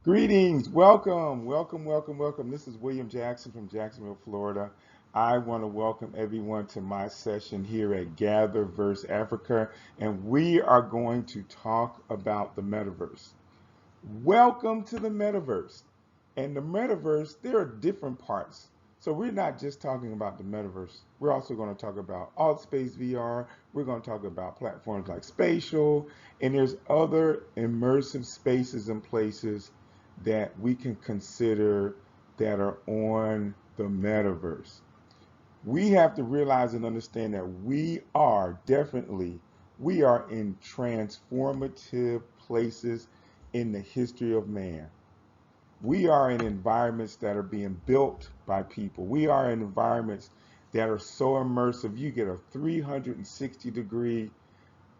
Greetings, welcome, welcome, welcome, welcome. This is William Jackson from Jacksonville, Florida. I want to welcome everyone to my session here at GatherVerse Africa, and we are going to talk about the metaverse. Welcome to the metaverse. And the metaverse, there are different parts. So we're not just talking about the metaverse. We're also going to talk about alt space VR. We're going to talk about platforms like spatial, and there's other immersive spaces and places that we can consider that are on the metaverse. We have to realize and understand that we are in transformative places in the history of man. We are in environments that are being built by people. We are in environments that are so immersive. You get a 360-degree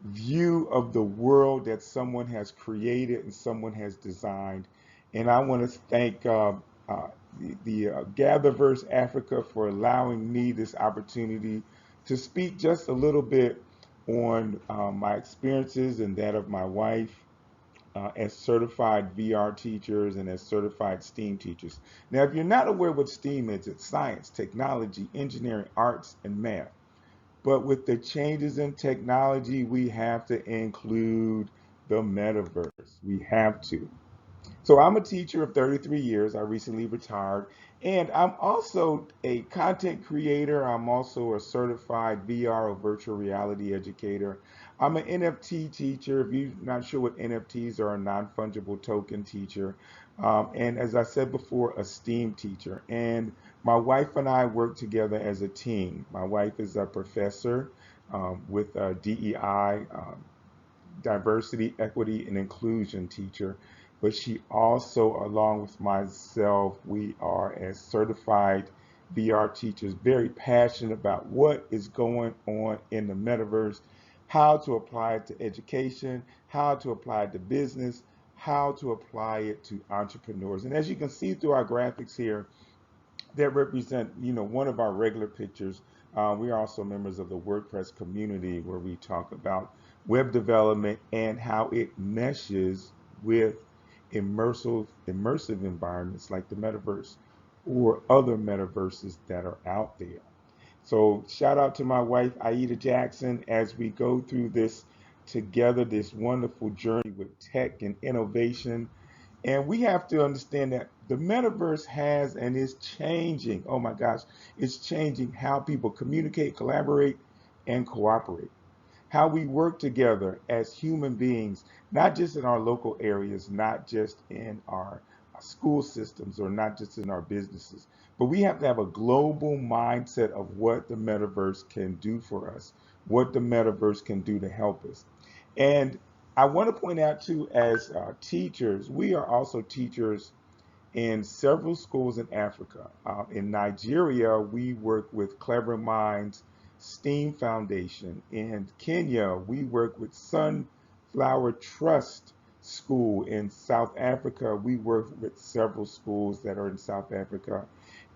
view of the world that someone has created and someone has designed. And I want to thank the GatherVerse Africa for allowing me this opportunity to speak just a little bit on my experiences and that of my wife as certified VR teachers and as certified STEAM teachers. Now, if you're not aware what STEAM is, it's science, technology, engineering, arts, and math. But with the changes in technology, we have to include the metaverse. We have to. So I'm a teacher of 33 years. I recently retired. And I'm also a content creator. I'm also a certified VR or virtual reality educator. I'm an NFT teacher. If you're not sure what NFTs are, a non-fungible token teacher. And as I said before, a STEAM teacher. And my wife and I work together as a team. My wife is a professor with a DEI, diversity, equity, and inclusion teacher, but she also, along with myself, we are as certified VR teachers, very passionate about what is going on in the metaverse, how to apply it to education, how to apply it to business, how to apply it to entrepreneurs. And as you can see through our graphics here, that represent, one of our regular pictures. We are also members of the WordPress community where we talk about web development and how it meshes with immersive environments like the metaverse or other metaverses that are out there. So shout out to my wife, Aida Jackson, as we go through this together, this wonderful journey with tech and innovation. And we have to understand that the metaverse has and is changing. Oh my gosh, it's changing how people communicate, collaborate, and cooperate. How we work together as human beings, not just in our local areas, not just in our school systems, or not just in our businesses, but we have to have a global mindset of what the metaverse can do for us, what the metaverse can do to help us. And I want to point out too, as teachers, we are also teachers in several schools in Africa. In Nigeria, we work with Clever Minds STEAM Foundation. In Kenya, we work with Sunflower Trust School. In South Africa, we work with several schools that are in South Africa.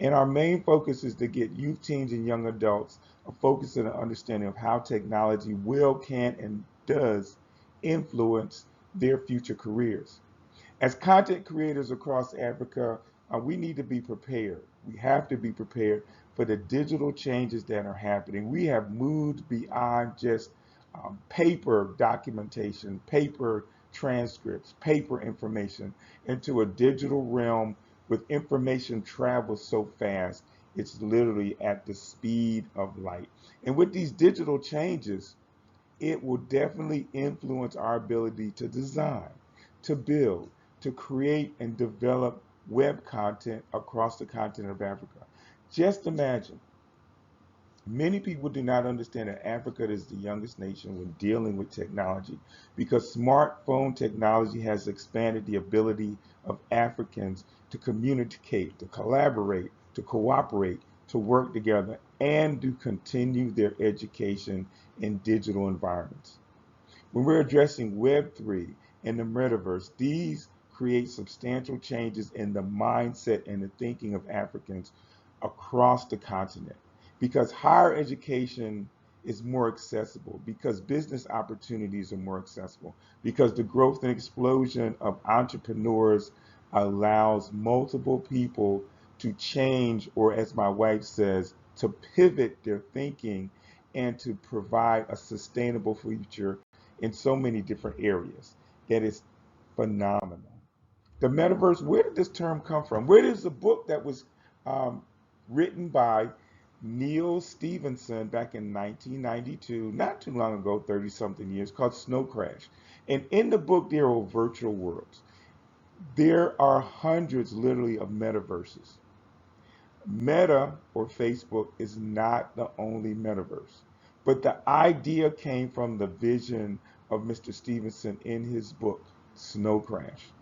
And our main focus is to get youth, teens, and young adults a focus and an understanding of how technology will, can, and does influence their future careers. As content creators across Africa, we need to be prepared. We have to be prepared for the digital changes that are happening. We have moved beyond just paper documentation, paper transcripts, paper information into a digital realm with information travels so fast, it's literally at the speed of light. And with these digital changes, it will definitely influence our ability to design, to build, to create and develop web content across the continent of Africa. Just imagine, many people do not understand that Africa is the youngest nation when dealing with technology because smartphone technology has expanded the ability of Africans to communicate, to collaborate, to cooperate, to work together, and to continue their education in digital environments. When we're addressing Web3 and the metaverse, these create substantial changes in the mindset and the thinking of Africans across the continent because higher education is more accessible, because business opportunities are more accessible, because the growth and explosion of entrepreneurs allows multiple people to change, or as my wife says, to pivot their thinking and to provide a sustainable future in so many different areas. That is phenomenal. The metaverse, where did this term come from? Where is the book that was um, written by Neil Stevenson back in 1992, not too long ago, 30 something years, called Snow Crash. And in the book, there are virtual worlds. There are hundreds, literally, of metaverses. Meta, or Facebook, is not the only metaverse. But the idea came from the vision of Mr. Stevenson in his book, Snow Crash.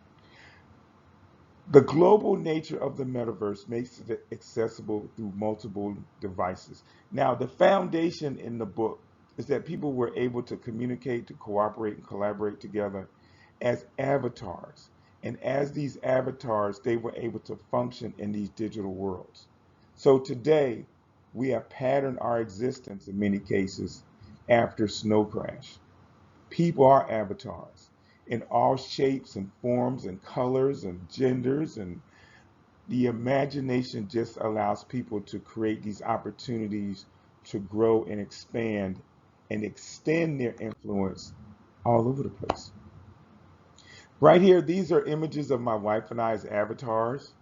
The global nature of the metaverse makes it accessible through multiple devices. Now, the foundation in the book is that people were able to communicate, to cooperate, and collaborate together as avatars. And as these avatars, they were able to function in these digital worlds. So today, we have patterned our existence in many cases after Snow Crash. People are avatars in all shapes and forms and colors and genders, and the imagination just allows people to create these opportunities to grow and expand and extend their influence all over the place. Right here, these are images of my wife and I as avatars.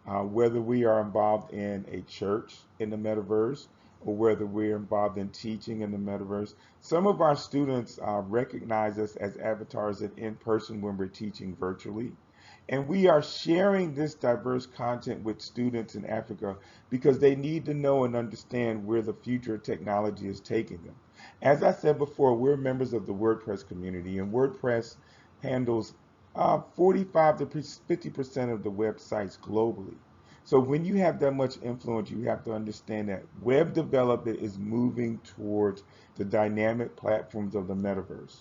Whether we are involved in a church in the metaverse or whether we're involved in teaching in the metaverse. Some of our students recognize us as avatars in person when we're teaching virtually. And we are sharing this diverse content with students in Africa because they need to know and understand where the future of technology is taking them. As I said before, we're members of the WordPress community, and WordPress handles 45 to 50% of the websites globally. So when you have that much influence, you have to understand that web development is moving towards the dynamic platforms of the metaverse.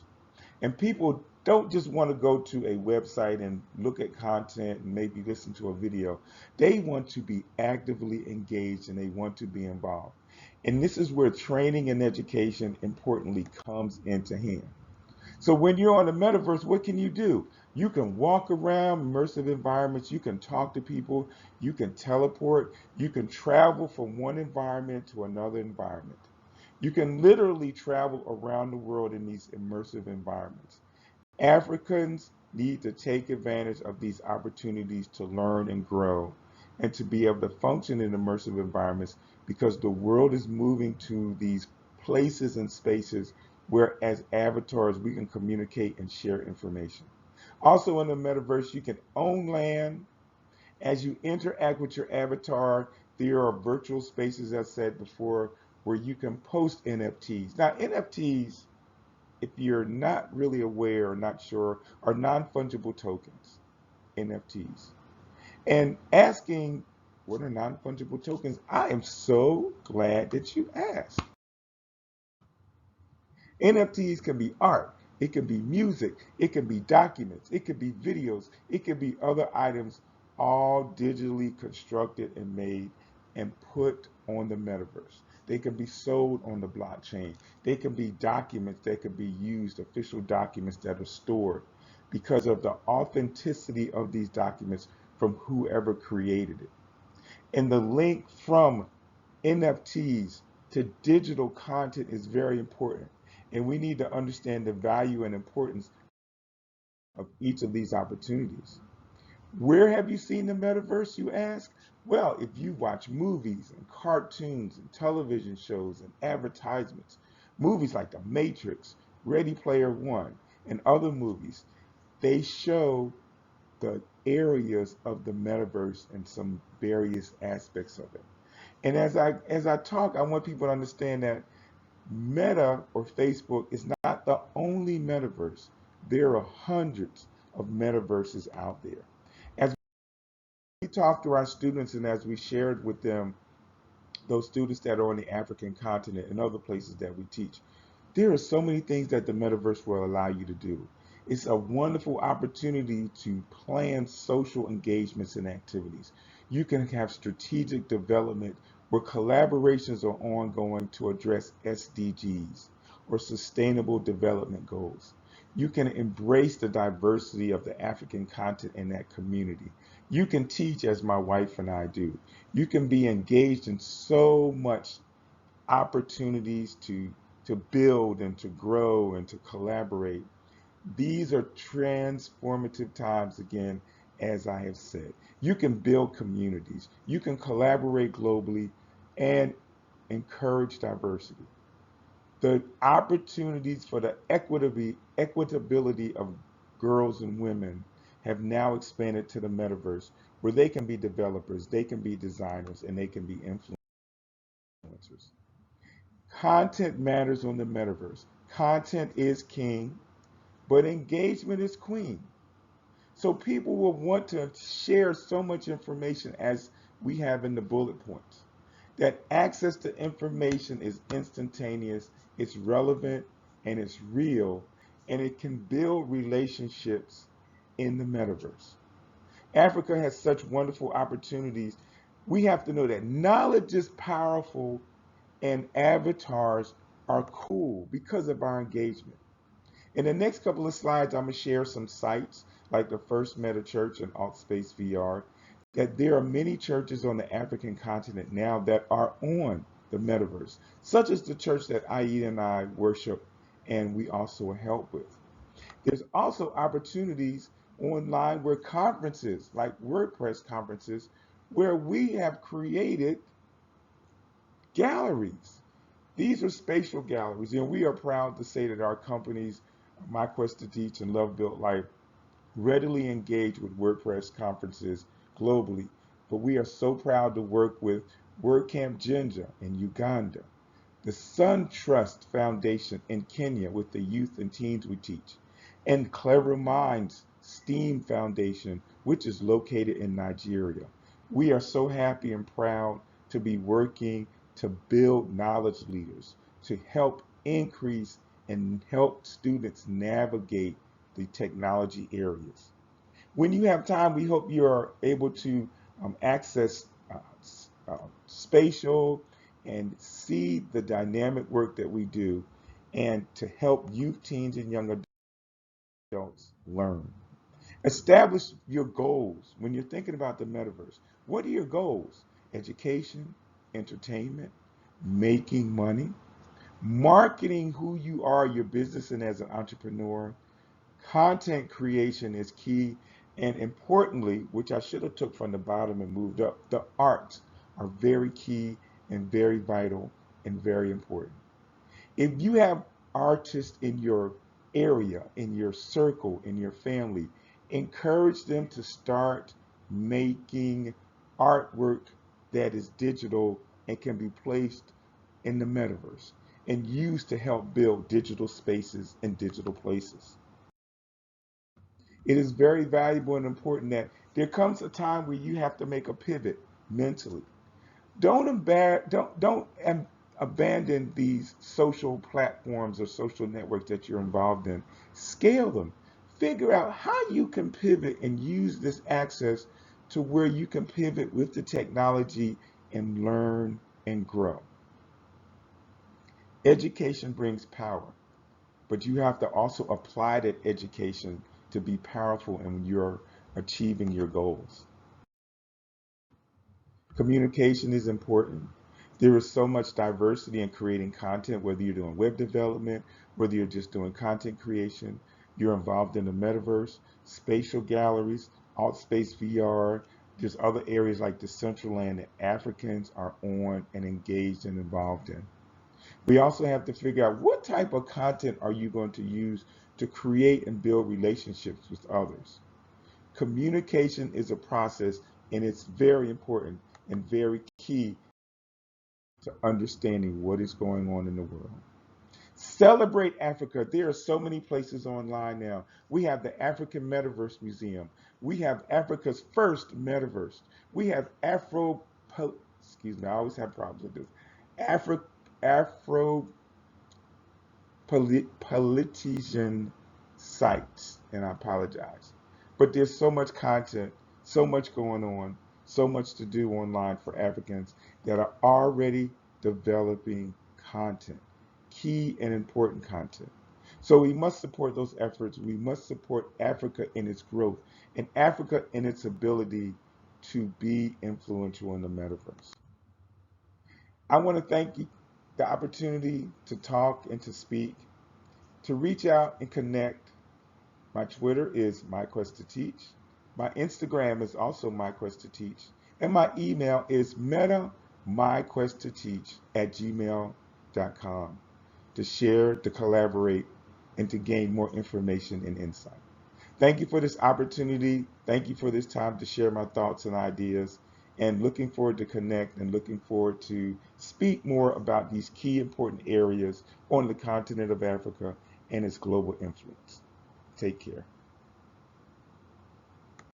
And people don't just want to go to a website and look at content and maybe listen to a video. They want to be actively engaged and they want to be involved. And this is where training and education, importantly, comes into hand. So when you're on the metaverse, what can you do? You can walk around immersive environments, you can talk to people, you can teleport, you can travel from one environment to another environment. You can literally travel around the world in these immersive environments. Africans need to take advantage of these opportunities to learn and grow and to be able to function in immersive environments because the world is moving to these places and spaces where as avatars we can communicate and share information. Also in the metaverse, you can own land. As you interact with your avatar, there are virtual spaces, as I said before, where you can post NFTs. Now, NFTs, if you're not really aware or not sure, are non-fungible tokens, NFTs. And asking what are non-fungible tokens, I am so glad that you asked. NFTs can be art, it can be music, it can be documents, it could be videos, it could be other items, all digitally constructed and made and put on the metaverse. They can be sold on the blockchain. They can be documents that can be used, official documents that are stored because of the authenticity of these documents from whoever created it. And the link from NFTs to digital content is very important. And we need to understand the value and importance of each of these opportunities. Where have you seen the metaverse, you ask? Well, if you watch movies and cartoons and television shows and advertisements, movies like The Matrix, Ready Player One, and other movies, they show the areas of the metaverse and some various aspects of it. And as I talk, I want people to understand that Meta or Facebook is not the only metaverse. There are hundreds of metaverses out there. As we talk to our students and as we shared with them, those students that are on the African continent and other places that we teach, there are so many things that the metaverse will allow you to do. It's a wonderful opportunity to plan social engagements and activities. You can have strategic development where collaborations are ongoing to address SDGs or sustainable development goals. You can embrace the diversity of the African content in that community. You can teach as my wife and I do. You can be engaged in so much opportunities to build and to grow and to collaborate. These are transformative times again, as I have said. You can build communities, you can collaborate globally and encourage diversity. The opportunities for the equitability of girls and women have now expanded to the metaverse where they can be developers, they can be designers, and they can be influencers. Content matters on the metaverse. Content is king, but engagement is queen. So people will want to share so much information as we have in the bullet points. That access to information is instantaneous, it's relevant, and it's real, and it can build relationships in the metaverse. Africa has such wonderful opportunities. We have to know that knowledge is powerful and avatars are cool because of our engagement. In the next couple of slides, I'm going to share some sites like the First Meta Church and AltSpace VR, that there are many churches on the African continent now that are on the metaverse, such as the church that Aida and I worship and we also help with. There's also opportunities online where conferences, like WordPress conferences, where we have created galleries. These are spatial galleries, and we are proud to say that our companies, My Quest to Teach and Love Built Life, readily engage with WordPress conferences globally. But we are so proud to work with WordCamp Jinja in Uganda, the Sun Trust Foundation in Kenya with the youth and teens we teach, and Clever Minds STEAMM Foundation, which is located in Nigeria. We are so happy and proud to be working to build knowledge leaders, to help increase and help students navigate the technology areas. When you have time, we hope you are able to access spatial and see the dynamic work that we do and to help youth, teens, and young adults learn. Establish your goals when you're thinking about the metaverse. What are your goals? Education, entertainment, making money, marketing who you are, your business, and as an entrepreneur. Content creation is key, and importantly, which I should have took from the bottom and moved up, the arts are very key and very vital and very important. If you have artists in your area, in your circle, in your family, encourage them to start making artwork that is digital and can be placed in the metaverse and used to help build digital spaces and digital places. It is very valuable and important that there comes a time where you have to make a pivot mentally. Don't abandon these social platforms or social networks that you're involved in. Scale them. Figure out how you can pivot and use this access to where you can pivot with the technology and learn and grow. Education brings power, but you have to also apply that education to be powerful in your achieving your goals. Communication is important. There is so much diversity in creating content, whether you're doing web development, whether you're just doing content creation, you're involved in the metaverse, spatial galleries, AltSpace VR. There's other areas like the Central Land that Africans are on and engaged and involved in. We also have to figure out what type of content are you going to use to create and build relationships with others. Communication is a process and it's very important and very key to understanding what is going on in the world. Celebrate Africa. There are so many places online now. We have the African Metaverse Museum. We have Africa's first metaverse. We have excuse me, I always have problems with this. Afro politician sites, and I apologize. But there's so much content, so much going on, so much to do online for Africans that are already developing content, key and important content. So we must support those efforts. We must support Africa in its growth and Africa in its ability to be influential in the metaverse. I want to thank you the opportunity to talk and to speak, to reach out and connect. My Twitter is MyQuest2Teach. My Instagram is also MyQuest2Teach. And my email is metamyquest2teach@gmail.com to share, to collaborate, and to gain more information and insight. Thank you for this opportunity. Thank you for this time to share my thoughts and ideas, and looking forward to connect and looking forward to speak more about these key important areas on the continent of Africa and its global influence. Take care.